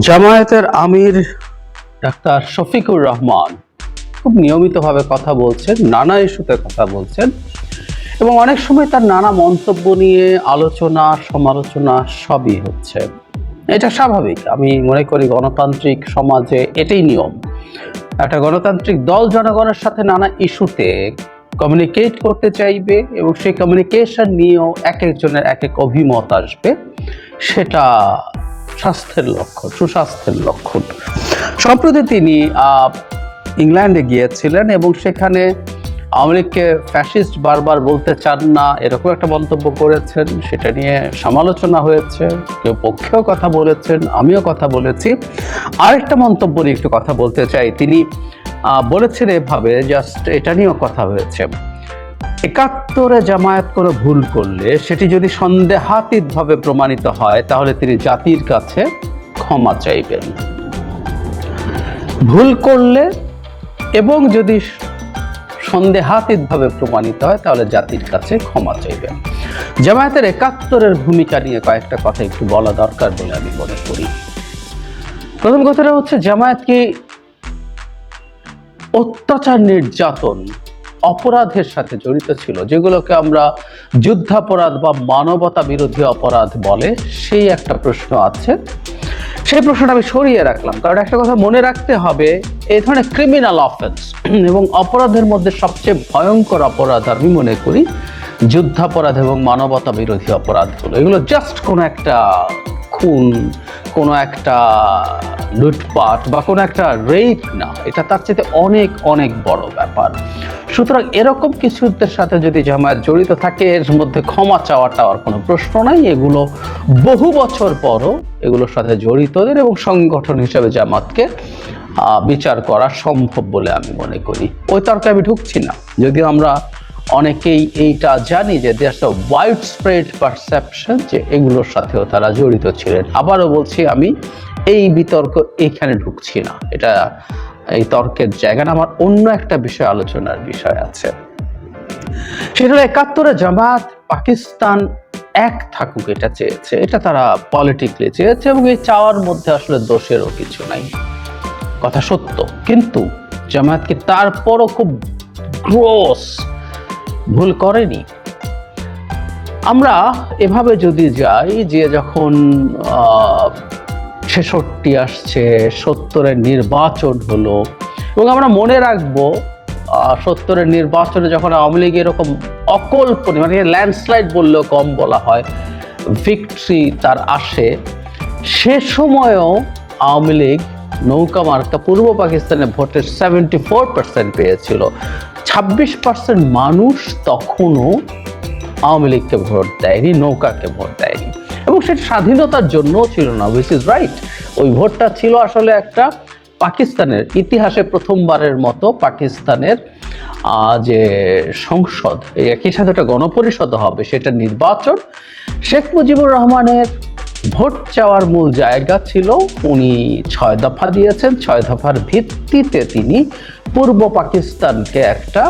জামায়াতের আমির ডাক্তার শফিকুর রহমান খুব নিয়মিতভাবে কথা বলছেন, নানা ইস্যুতে কথা বলছেন এবং অনেক সময় তার নানা মন্তব্য নিয়ে আলোচনা সমালোচনা সবই হচ্ছে। এটা স্বাভাবিক। আমি মনে করি গণতান্ত্রিক সমাজে এটাই নিয়ম। একটা গণতান্ত্রিক দল জনগণের সাথে নানা ইস্যুতে কমিউনিকেট করতে চাইবে এবং সেই কমিউনিকেশন নিয়েও এক একজনের এক এক অভিমত আসবে। সেটা স্বাস্থ্যের লক্ষণ, সুস্বাস্থ্যের লক্ষণ। সম্প্রতি তিনি ইংল্যান্ডে গিয়েছিলেন এবং সেখানে আওয়ামী লীগকে ফ্যাসিস্ট বারবার বলতে চান না, এরকম একটা মন্তব্য করেছেন। সেটা নিয়ে সমালোচনা হয়েছে, কেউ পক্ষেও কথা বলেছেন, আমিও কথা বলেছি। আরেকটা মন্তব্য নিয়ে একটু কথা বলতে চাই। তিনি বলেছেন এভাবে, জাস্ট এটা নিয়েও কথা হয়েছে, ৭১-এ জামায়াত করে ভুল করলে সেটি যদি সন্দেহাতীতভাবে প্রমাণিত হয় তাহলে তিনি জাতির কাছে ক্ষমা চাইবেন। ভুল করলে এবং যদি সন্দেহাতীতভাবে প্রমাণিত হয় তাহলে জাতির কাছে ক্ষমা চাইবেন। জামায়াতের ৭১-এর ভূমিকা নিয়ে কয়েকটা কথা একটু বলা দরকার বলে আমি মনে করি। প্রথম কথাটা হচ্ছে, জামায়াত কি অত্যাচার, নির্যাতন, অপরাধের সাথে জড়িত ছিল, যেগুলোকে আমরা যুদ্ধাপরাধ বা মানবতা বিরোধী অপরাধ বলে, সেই একটা প্রশ্ন আছে। সেই প্রশ্নটা আমি সরিয়ে রাখলাম, কারণ একটা কথা মনে রাখতে হবে, এই ধরনের ক্রিমিনাল অফেন্স এবং অপরাধের মধ্যে সবচেয়ে ভয়ঙ্কর অপরাধ আমি মনে করি যুদ্ধাপরাধ এবং মানবতা বিরোধী অপরাধগুলো। এগুলো জাস্ট কোনো একটা খুন, কোনো একটা লুটপাট বা কোনো একটা রেপ না, এটা তার চেয়ে অনেক অনেক বড় ব্যাপার। সুতরাং এরকম কিছুদের সাথে যদি জামায়াত জড়িত থাকে, এর মধ্যে ক্ষমা চাওয়ার কোনো প্রশ্ন নাই। এগুলো বহু বছর পরও এগুলোর সাথে জড়িতদের এবং সংগঠন হিসেবে জামাতকে বিচার করা সম্ভব বলে আমি মনে করি। ওই তর্কে আমি ঢুকছি না, যদিও আমরা অনেকেই এইটা জানি যে দেয়ার আ ওয়াইড স্প্রেড পারসেপশন যে এগুলোর সাথেও তারা জড়িত ছিলেন। আবারও বলছি, আমি এই বিতর্ক এইখানে ঢুকছি না, এটা এই তর্কের জায়গা না। আমার অন্য একটা বিষয় আলোচনার বিষয় আছে, সেটা হলো ৭১-এ জামায়াত পাকিস্তান এক থাকুক এটা চেয়েছে। এটা তারা পলিটিক্যালি চেয়েছে এবং এই চাওয়ার মধ্যে আসলে দোষেরও কিছু নাই, কথা সত্য। কিন্তু জামায়াত কি তারপরও খুব গ্রোস ভুল করেনি? আমরা এভাবে যদি যাই যে যখন ৬৬ আসছে, ৭০-এর নির্বাচন হলো, এবং আমরা মনে রাখবো ৭০-এর নির্বাচনে যখন আওয়ামী লীগ এরকম অকল্পনীয়, মানে ল্যান্ডস্লাইড বললেও কম বলা হয়, ভিক্টরি তার আসে, সে সময়ও আওয়ামী লীগ নৌকা মার্কা পূর্ব পাকিস্তানে ভোটের 74% পেয়েছিল। ২৬% মানুষ তখনও আওয়ামী লীগকে ভোট দেয়নি, নৌকাকে ভোট দেয়নি, এবং সেটা স্বাধীনতার জন্যও ছিল না, হুইচ ইজ রাইট। ওই ভোটটা ছিল আসলে একটা পাকিস্তানের ইতিহাসে প্রথমবারের মতো পাকিস্তানের যে সংসদ, এই একই সাথে একটা গণপরিষদ হবে, সেটা নির্বাচন। শেখ মুজিবুর রহমানের ভোট চাওয়ার মূল জায়গা ছিল, উনি ৬ দফা দিয়েছেন, ৬ দফার ভিত্তিতে তিনি পূর্ব পাকিস্তানকে একটা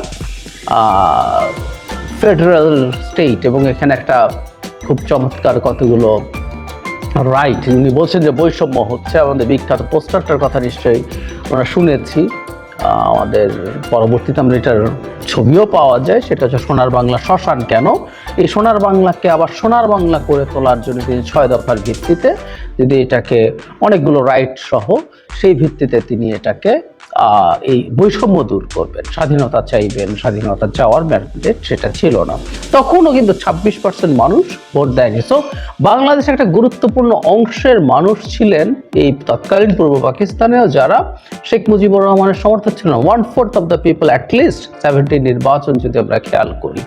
ফেডারেল স্টেট, এবং এখানে একটা খুব চমৎকার কতগুলো রাইট, উনি বলছেন যে বৈষম্য হচ্ছে। আমাদের বিখ্যাত পোস্টারটার কথা নিশ্চয়ই আমরা শুনেছি, আমাদের পরবর্তীতে আমরা এটার ছবিও পাওয়া যায়। সেটা হচ্ছে সোনার বাংলা শ্মশান কেন। এই সোনার বাংলাকে আবার সোনার বাংলা করে তোলার জন্য তিনি ৬ দফার ভিত্তিতে, যদি এটাকে অনেকগুলো রাইট সহ, সেই ভিত্তিতে তিনি এটাকে এই বৈষম্য দূর করবেন, স্বাধীনতা চাইবেন, স্বাধীনতা চাওয়ার ম্যান্ডেট সেটা ছিল না। তখনও কিন্তু ২৬% মানুষ ভোট দেয়নি। সো বাংলাদেশে একটা গুরুত্বপূর্ণ অংশের মানুষ ছিলেন এই তৎকালীন পূর্ব পাকিস্তানেও, যারা শেখ মুজিবুর রহমানের সমর্থক ছিলেন। 1/4 অফ দ্য পিপল, অ্যাটলিস্ট 70 নির্বাচন যদি আমরা খেয়াল করি।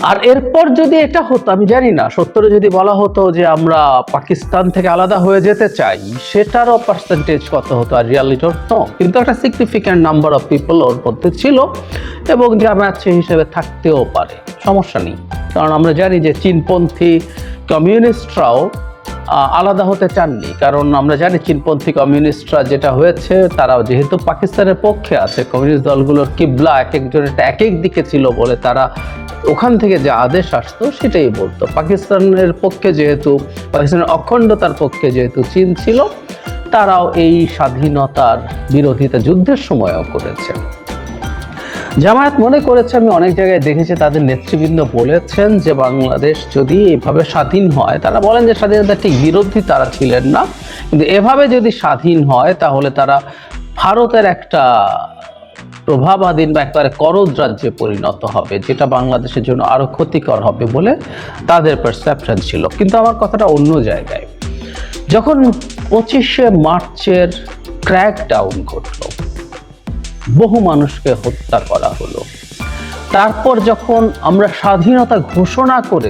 আর এরপর যদি এটা হতো, আমি জানি না, ৭০-এ যদি বলা হতো যে আমরা পাকিস্তান থেকে আলাদা হয়ে যেতে চাই, সেটারও পার্সেন্টেজ কত হতো আর রিয়ালিটি হতো, কিন্তু একটা সিগনিফিক্যান্ট নাম্বার অফ পিপল ওর মধ্যে ছিল, এবং জামায়াত সেই হিসেবে থাকতেও পারে, সমস্যা নেই। কারণ আমরা জানি যে চীনপন্থী কমিউনিস্টরাও আলাদা হতে চাননি, কারণ আমরা জানি চীনপন্থী কমিউনিস্টরা যেটা হয়েছে, তারা যেহেতু পাকিস্তানের পক্ষে আছে, কমিউনিস্ট দলগুলোর কিবলা এক একজনের এক এক দিকে ছিল বলে তারা ওখান থেকে যে আদেশ আসতো সেটাই বলতো। পাকিস্তানের পক্ষে যেহেতু, পাকিস্তানের অখণ্ডতার পক্ষে যেহেতু চীন ছিল, তারাও এই স্বাধীনতার বিরোধিতা যুদ্ধের সময়ও করেছে। জামায়াত মনে করেছে, আমি অনেক জায়গায় দেখেছি তাদের নেতৃবৃন্দ বলেছেন যে বাংলাদেশ যদি এভাবে স্বাধীন হয়, তারা বলেন যে স্বাধীনতার ঠিক বিরোধী তারা ছিলেন না, কিন্তু এভাবে যদি স্বাধীন হয় তাহলে তারা ভারতের একটা প্রভাবাধীন বা একেবারে করদ রাজ্যে পরিণত হবে, যেটা বাংলাদেশের জন্য আরো ক্ষতিকর হবে বলে তাদের পারসেপশন ছিল। কিন্তু আমার কথাটা অন্য জায়গায়। যখন 25শে মার্চের ক্র্যাকডাউন ঘটল, বহু মানুষকে হত্যা করা হলো, তারপর যখন আমরা স্বাধীনতা ঘোষণা করে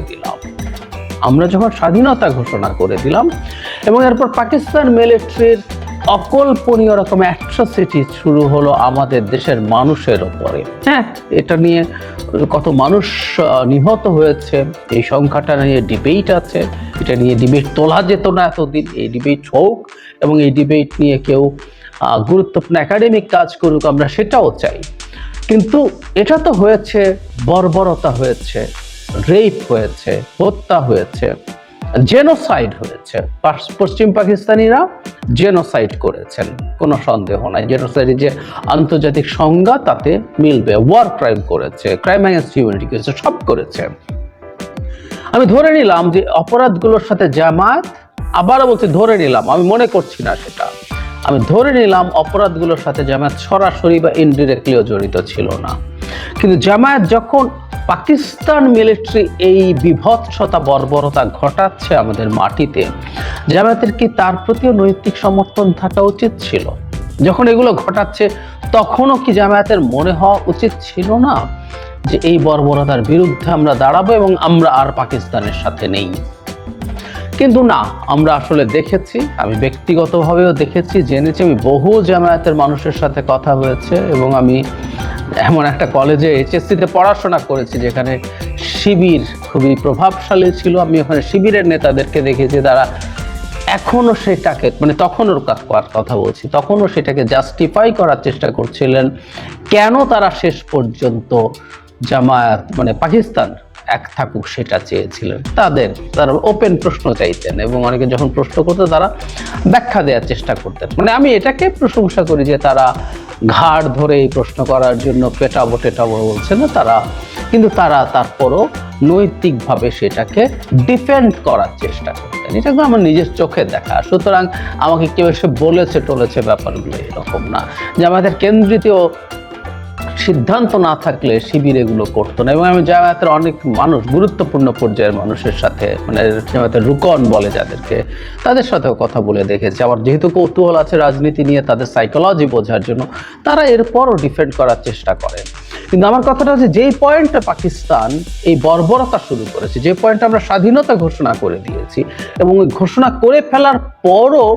দিলাম, এবং এরপর পাকিস্তান মিলিটারির অকল্পনীয় রকম অ্যাট্রসিটি শুরু হলো আমাদের দেশের মানুষের ওপরে। হ্যাঁ, এটা নিয়ে কত মানুষ নিহত হয়েছে, এই সংখ্যাটা নিয়ে ডিবেট আছে, এটা নিয়ে ডিবেট তোলা যেত না এতদিন, এই ডিবেট হোক এবং এই ডিবেট নিয়ে কেউ গুরুত্বপূর্ণ একাডেমিক কাজ করুক, আমরা সেটাও চাই। কিন্তু এটা তো হয়েছে, বর্বরতা হয়েছে, রেপ হয়েছে, হত্যা হয়েছে, জেনোসাইড হয়েছে। পশ্চিম পাকিস্তানিরা জেনোসাইড করেছেন, কোনো সন্দেহ নাই। জেনোসাইডের যে আন্তর্জাতিক সংজ্ঞা তাতে মিলবে। ওয়ার ক্রাইম করেছে, ক্রাইম অ্যাগেন্স্ট হিউম্যানিটি করেছে, সব করেছে। আমি ধরে নিলাম যে অপরাধগুলোর সাথে জামায়াত, আবারও বলছি ধরে নিলাম, আমি মনে করছি না সেটা, আমি ধরে নিলাম অপরাধগুলোর সাথে জামায়াত সরাসরি বা ইনডিরেক্টলিও জড়িত ছিল না। কিন্তু জামায়াত যখন পাকিস্তান মিলিটারি এই বিভৎসতা, বর্বরতা ঘটাচ্ছে আমাদের মাটিতে, জামায়াতের কি তার প্রতিও নৈতিক সমর্থন থাকা উচিত ছিল? যখন এগুলো ঘটাচ্ছে তখনও কি জামায়াতের মনে হওয়া উচিত ছিল না যে এই বর্বরতার বিরুদ্ধে আমরা দাঁড়াবো এবং আমরা আর পাকিস্তানের সাথে নেই? কিন্তু না, আমরা আসলে দেখেছি, আমি ব্যক্তিগতভাবেও দেখেছি, জেনেছি, আমি বহু জামায়াতের মানুষের সাথে কথা হয়েছে, এবং আমি এমন একটা কলেজে এইচএসসিতে পড়াশোনা করেছি যেখানে শিবির খুবই প্রভাবশালী ছিল। আমি ওখানে শিবিরের নেতাদেরকে দেখেছি, তারা এখনো সেটাকে, মানে তখনও কথা বলছি, তখনও সেটাকে জাস্টিফাই করার চেষ্টা করছিলেন কেন তারা শেষ পর্যন্ত জামায়াত, মানে পাকিস্তান এক থাকুক সেটা চেয়েছিলেন। তারা ওপেন প্রশ্ন চাইতেন, এবং অনেকে যখন প্রশ্ন করতো তারা ব্যাখ্যা দেওয়ার চেষ্টা করতেন। মানে আমি এটাকে প্রশংসা করি যে তারা ঘাড় ধরে এই প্রশ্ন করার জন্য পেটাবো বলছে না তারা, কিন্তু তারা তারপরও নৈতিকভাবে সেটাকে ডিফেন্ড করার চেষ্টা করতেন। এটা তো আমার নিজের চোখে দেখা। সুতরাং আমাকে কেউ এসে বলেছে ব্যাপারগুলো এরকম না যে আমাদের কেন্দ্রীয় সিদ্ধান্ত না থাকলে শিবির এগুলো করতো না। এবং আমি জামায়াতের অনেক মানুষ, গুরুত্বপূর্ণ পর্যায়ের মানুষের সাথে, মানে জামায়াতের রুকন বলে যাদেরকে, তাদের সাথেও কথা বলে দেখেছি। আমার যেহেতু কৌতূহল আছে রাজনীতি নিয়ে, তাদের সাইকোলজি বোঝার জন্য, তারা এরপরও ডিফেন্ড করার চেষ্টা করে। কিন্তু আমার কথাটা হচ্ছে, যেই পয়েন্টে পাকিস্তান এই বর্বরতা শুরু করেছে, যে পয়েন্টে আমরা স্বাধীনতা ঘোষণা করে দিয়েছি, এবং ঘোষণা করে ফেলার পরও